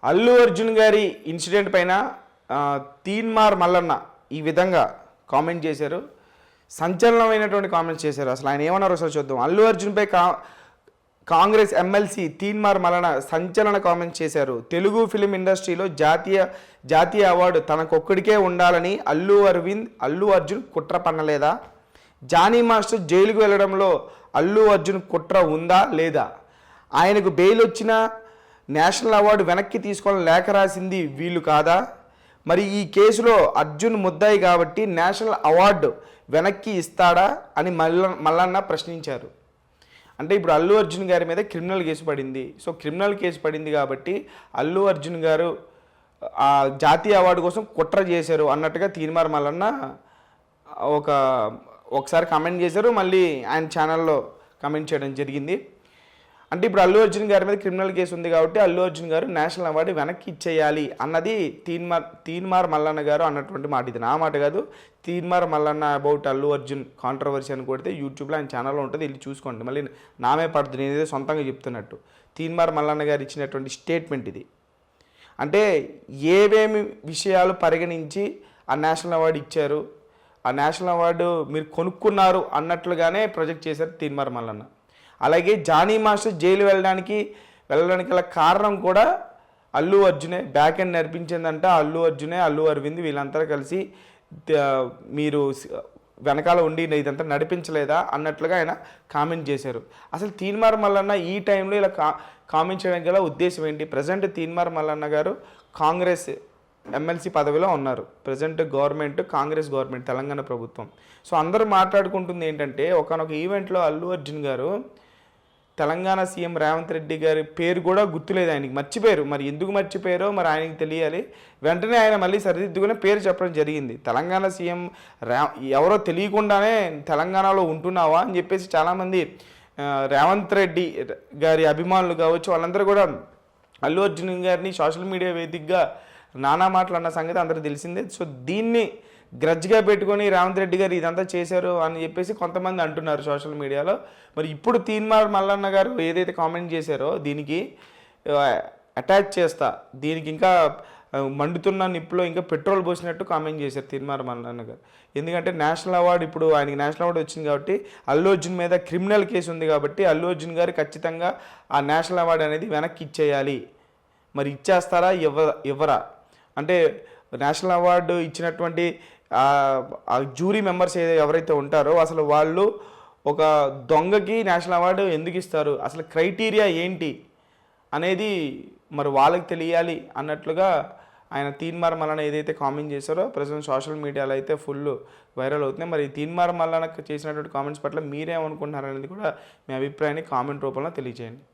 అల్లు అర్జున్ గారి ఇన్సిడెంట్ పైన తీన్మార్ మల్లన్న ఈ విధంగా కామెంట్ చేశారు. సంచలనమైనటువంటి కామెంట్స్ చేశారు. అసలు ఆయన ఏమన్నారో ఒకసారి చూద్దాం. అల్లు అర్జున్పై కాంగ్రెస్ ఎమ్మెల్సీ తీన్మార్ మల్లన్న సంచలన కామెంట్స్ చేశారు. తెలుగు ఫిలిం ఇండస్ట్రీలో జాతీయ అవార్డు తనకొక్కడికే ఉండాలని అల్లు అర్జున్ కుట్ర పన్నలేదా? జానీ మాస్టర్ జైలుకు వెళ్ళడంలో అల్లు అర్జున్ కుట్ర ఉందా లేదా? ఆయనకు బెయిల్ వచ్చిన నేషనల్ అవార్డు వెనక్కి తీసుకోవాలని లేఖ రాసింది వీళ్ళు కాదా? మరి ఈ కేసులో అర్జున్ ముద్దాయి కాబట్టి నేషనల్ అవార్డు వెనక్కి ఇస్తాడా అని మల్లన్న ప్రశ్నించారు. అంటే ఇప్పుడు అల్లు అర్జున్ గారి మీద క్రిమినల్ కేసు పడింది. సో క్రిమినల్ కేసు పడింది కాబట్టి అల్లు అర్జున్ గారు ఆ జాతీయ అవార్డు కోసం కుట్ర చేశారు అన్నట్టుగా తీన్మార్ మల్లన్న ఒకసారి కమెంట్ చేశారు. మళ్ళీ ఆయన ఛానల్లో కమెంట్ చేయడం జరిగింది. అంటే ఇప్పుడు అల్లు అర్జున్ గారి మీద క్రిమినల్ కేసు ఉంది కాబట్టి అల్లు అర్జున్ గారు నేషనల్ అవార్డు వెనక్కి ఇచ్చేయాలి అన్నది తీన్మార్ మల్లన్న గారు అన్నటువంటి మాట. ఇది నా మాట కాదు. తీన్మార్ మల్లన్న అబౌట్ అల్లు అర్జున్ కాంట్రవర్సీ అని కొడితే యూట్యూబ్లో ఆయన ఛానల్లో ఉంటుంది, వెళ్ళి చూసుకోండి. మళ్ళీ నామే పడుతుంది, నేనేదో సొంతంగా చెప్తున్నట్టు. తీన్మార్ మల్లన్న గారు ఇచ్చినటువంటి స్టేట్మెంట్ ఇది. అంటే ఏవేమి విషయాలు పరిగణించి ఆ నేషనల్ అవార్డు ఇచ్చారు, ఆ నేషనల్ అవార్డు మీరు కొనుక్కున్నారు అన్నట్లుగానే ప్రొజెక్ట్ చేశారు తీన్మార్ మల్లన్న. అలాగే జానీ మాస్టర్ జైలు వెళ్ళడానికి గల కారణం కూడా అల్లు అర్జునే. బ్యాక్ ఎండ్ నడిపించిందంట అల్లు అర్జునే, అల్లు అరవింద్ వీళ్ళంతా కలిసి మీరు వెనకాల ఉండి ఇదంతా నడిపించలేదా అన్నట్లుగా ఆయన కామెంట్ చేశారు. అసలు తీన్మార్ మల్లన్న ఈ టైంలో ఇలా కామెంట్ చేయడానికి గల ఉద్దేశం ఏంటి? ప్రజెంట్ తీన్మార్ మల్లన్న గారు కాంగ్రెస్ ఎమ్మెల్సీ పదవిలో ఉన్నారు. Present government Congress government, Telangana ప్రభుత్వం. సో అందరూ మాట్లాడుకుంటుంది ఏంటంటే ఒకనొక ఈవెంట్లో అల్లు అర్జున్ గారు తెలంగాణ సీఎం రేవంత్ రెడ్డి గారి పేరు కూడా గుర్తులేదు, ఆయనకి మర్చిపోయారు. మరి ఎందుకు మర్చిపోయారో మరి ఆయనకి తెలియాలి. వెంటనే ఆయన మళ్ళీ సరిదిద్దుకునే పేరు చెప్పడం జరిగింది. తెలంగాణ సీఎం ఎవరో తెలియకుండానే తెలంగాణలో ఉంటున్నావా అని చెప్పేసి చాలామంది రేవంత్ రెడ్డి గారి అభిమానులు కావచ్చు వాళ్ళందరూ కూడా అల్లు అర్జున్ గారిని సోషల్ మీడియా వేదికగా నానా మాటలు అన్న సంగతి అందరూ తెలిసిందే. సో దీన్ని గ్రజ్గా పెట్టుకొని రేవంత్ రెడ్డి గారు ఇదంతా చేశారు అని చెప్పేసి కొంతమంది అంటున్నారు సోషల్ మీడియాలో. మరి ఇప్పుడు తీన్మార్ మల్లన్న గారు ఏదైతే కామెంట్ చేశారో దీనికి అటాచ్ చేస్తా, దీనికి ఇంకా మండుతున్న నిప్పులో ఇంకా పెట్రోల్ పోసినట్టు కామెంట్ చేశారు తీన్మార్ మల్లన్న గారు. ఎందుకంటే నేషనల్ అవార్డు ఇప్పుడు ఆయనకి నేషనల్ అవార్డు వచ్చింది కాబట్టి అల్లు అర్జున్ మీద క్రిమినల్ కేసు ఉంది కాబట్టి అల్లు అర్జున్ గారు ఖచ్చితంగా ఆ నేషనల్ అవార్డు అనేది వెనక్కి ఇచ్చేయాలి. మరి ఇచ్చేస్తారా ఇవ్వరా? అంటే నేషనల్ అవార్డు ఇచ్చినటువంటి జ్యూరీ మెంబర్స్ ఎవరైతే ఉంటారో అసలు వాళ్ళు ఒక దొంగకి నేషనల్ అవార్డు ఎందుకు ఇస్తారు, అసలు క్రైటీరియా ఏంటి అనేది మరి వాళ్ళకి తెలియాలి అన్నట్లుగా ఆయన తీన్మార్ మల్లన్న ఏదైతే కామెంట్ చేశారో ప్రజెంట్ సోషల్ మీడియాలో అయితే ఫుల్ వైరల్ అవుతున్నాయి. మరి తీన్మార్ మల్లన్నకు చేసినటువంటి కామెంట్స్ పట్ల మీరేమనుకుంటున్నారు అనేది కూడా మీ అభిప్రాయాన్ని కామెంట్ రూపంలో తెలియజేయండి.